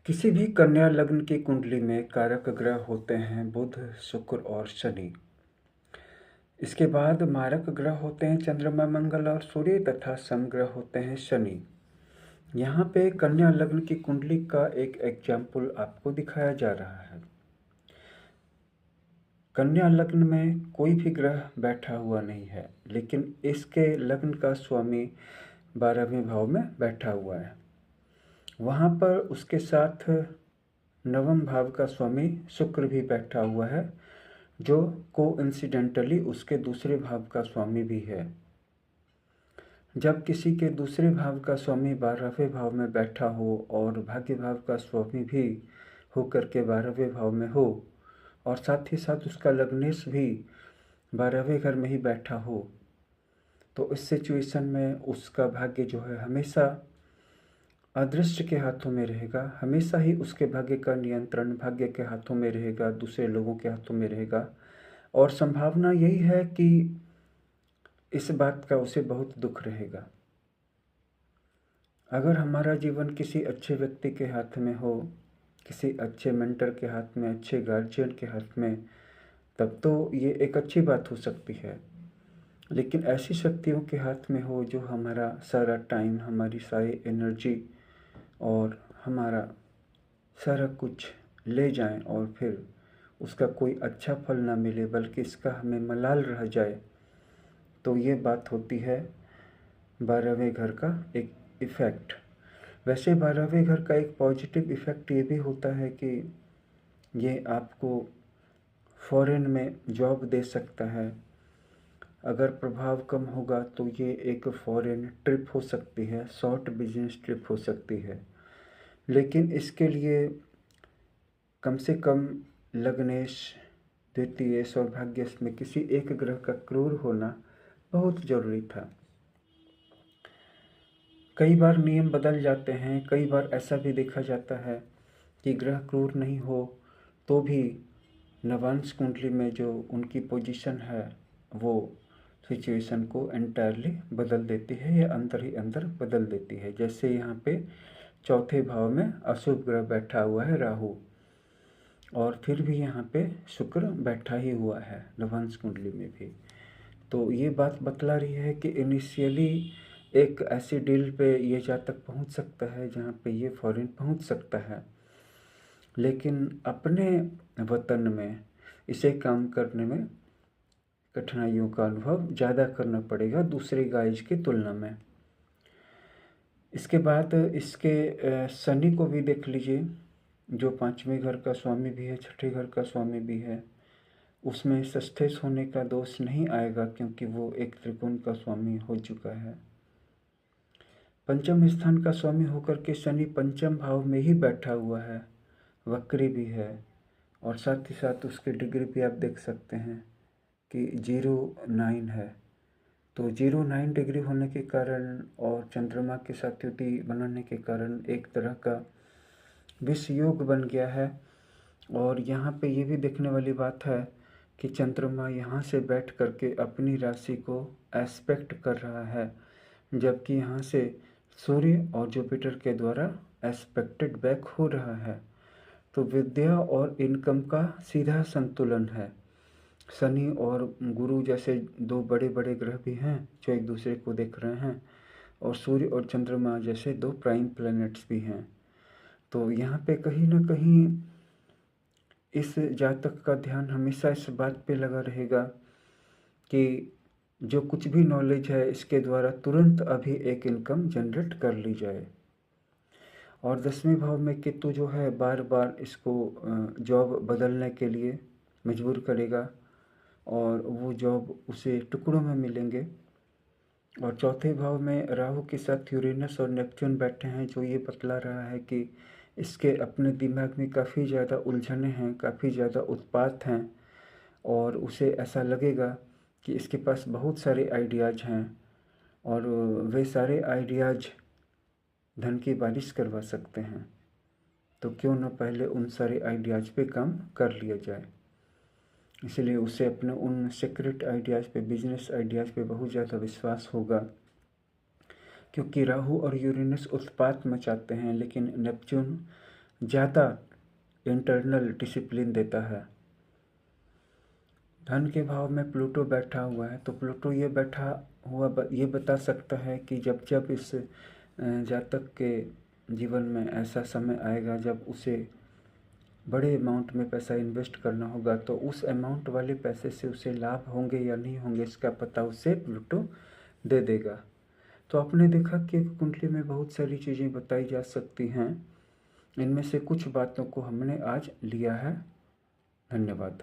किसी भी कन्या लग्न की कुंडली में कारक ग्रह होते हैं बुध, शुक्र और शनि। इसके बाद मारक ग्रह होते हैं चंद्रमा, मंगल और सूर्य तथा समग्रह होते हैं शनि। यहाँ पे कन्या लग्न की कुंडली का एक एग्जाम्पल आपको दिखाया जा रहा है। कन्या लग्न में कोई भी ग्रह बैठा हुआ नहीं है, लेकिन इसके लग्न का स्वामी 12वें भाव में बैठा हुआ है। वहाँ पर उसके साथ नवम भाव का स्वामी शुक्र भी बैठा हुआ है, जो कोइंसिडेंटली उसके दूसरे भाव का स्वामी भी है। जब किसी के दूसरे भाव का स्वामी 12वें भाव में बैठा हो और भाग्य भाव का स्वामी भी होकर के 12वें भाव में हो और साथ ही साथ उसका लग्नेश भी 12वें घर में ही बैठा हो, तो इस सिचुएशन में उसका भाग्य जो है हमेशा अदृष्ट के हाथों में रहेगा। हमेशा ही उसके भाग्य का नियंत्रण भाग्य के हाथों में रहेगा, दूसरे लोगों के हाथों में रहेगा। और संभावना यही है कि इस बात का उसे बहुत दुख रहेगा। अगर हमारा जीवन किसी अच्छे व्यक्ति के हाथ में हो, किसी अच्छे मेंटर के हाथ में, अच्छे गार्जियन के हाथ में, तब तो ये एक अच्छी बात हो सकती है। लेकिन ऐसी शक्तियों के हाथ में हो जो हमारा सारा टाइम, हमारी सारी एनर्जी और हमारा सारा कुछ ले जाएं और फिर उसका कोई अच्छा फल ना मिले बल्कि इसका हमें मलाल रह जाए, तो ये बात होती है 12वें घर का एक इफ़ेक्ट। वैसे 12वें घर का एक पॉजिटिव इफ़ेक्ट ये भी होता है कि ये आपको फॉरेन में जॉब दे सकता है। अगर प्रभाव कम होगा तो ये एक फॉरेन ट्रिप हो सकती है, शॉर्ट बिजनेस ट्रिप हो सकती है। लेकिन इसके लिए कम से कम लग्नेश, द्वितीय सौभाग्यस में किसी एक ग्रह का क्रूर होना बहुत ज़रूरी था। कई बार नियम बदल जाते हैं, कई बार ऐसा भी देखा जाता है कि ग्रह क्रूर नहीं हो तो भी नवांश कुंडली में जो उनकी पोजीशन है वो सिचुएशन को एंटायरली बदल देती है या अंदर ही अंदर बदल देती है। जैसे यहाँ पे चौथे भाव में अशुभ ग्रह बैठा हुआ है राहु, और फिर भी यहाँ पे शुक्र बैठा ही हुआ है नवांश कुंडली में भी। तो ये बात बतला रही है कि इनिशियली एक ऐसी डील पे ये जातक पहुंच सकता है जहाँ पे ये फॉरेन पहुंच सकता है, लेकिन अपने वतन में इसे काम करने में कठिनाइयों का अनुभव ज़्यादा करना पड़ेगा दूसरे गाइज की तुलना में। इसके बाद इसके शनि को भी देख लीजिए, जो 5वें घर का स्वामी भी है, छठे घर का स्वामी भी है। उसमें सस्तेस होने का दोष नहीं आएगा क्योंकि वो एक त्रिकोण का स्वामी हो चुका है। पंचम स्थान का स्वामी होकर के शनि पंचम भाव में ही बैठा हुआ है, वक्री भी है, और साथ ही साथ उसकी डिग्री भी आप देख सकते हैं कि 0-9 है। तो 0-9 डिग्री होने के कारण और चंद्रमा के साथ युति बनाने के कारण एक तरह का विष योग बन गया है। और यहाँ पे ये भी देखने वाली बात है कि चंद्रमा यहाँ से बैठ करके अपनी राशि को एस्पेक्ट कर रहा है, जबकि यहाँ से सूर्य और जुपिटर के द्वारा एस्पेक्टेड बैक हो रहा है। तो विद्या और इनकम का सीधा संतुलन है। शनि और गुरु जैसे दो बड़े बड़े ग्रह भी हैं जो एक दूसरे को देख रहे हैं, और सूर्य और चंद्रमा जैसे दो प्राइम प्लैनेट्स भी हैं। तो यहाँ पे कहीं ना कहीं इस जातक का ध्यान हमेशा इस बात पे लगा रहेगा कि जो कुछ भी नॉलेज है इसके द्वारा तुरंत अभी एक इनकम जनरेट कर ली जाए। और 10वें भाव में केतु जो है बार बार इसको जॉब बदलने के लिए मजबूर करेगा और वो जॉब उसे टुकड़ों में मिलेंगे। और चौथे भाव में राहु के साथ यूरेनस और नेपच्यून बैठे हैं, जो ये बतला रहा है कि इसके अपने दिमाग में काफ़ी ज़्यादा उलझने हैं, काफ़ी ज़्यादा उत्पात हैं, और उसे ऐसा लगेगा कि इसके पास बहुत सारे आइडियाज़ हैं और वे सारे आइडियाज़ धन की बारिश करवा सकते हैं। तो क्यों न पहले उन सारे आइडियाज़ पे काम कर लिया जाए। इसलिए उसे अपने उन सीक्रेट आइडियाज़ पे, बिजनेस आइडियाज़ पे बहुत ज़्यादा विश्वास होगा, क्योंकि राहु और यूरेनस उत्पात मचाते हैं, लेकिन नेपच्यून ज़्यादा इंटरनल डिसिप्लिन देता है। धन के भाव में प्लूटो बैठा हुआ है, तो प्लूटो ये बैठा हुआ ये बता सकता है कि जब जब इस जातक के जीवन में ऐसा समय आएगा जब उसे बड़े अमाउंट में पैसा इन्वेस्ट करना होगा, तो उस अमाउंट वाले पैसे से उसे लाभ होंगे या नहीं होंगे इसका पता उसे प्लूटो दे देगा। तो आपने देखा कि कुंडली में बहुत सारी चीज़ें बताई जा सकती हैं, इनमें से कुछ बातों को हमने आज लिया है। धन्यवाद।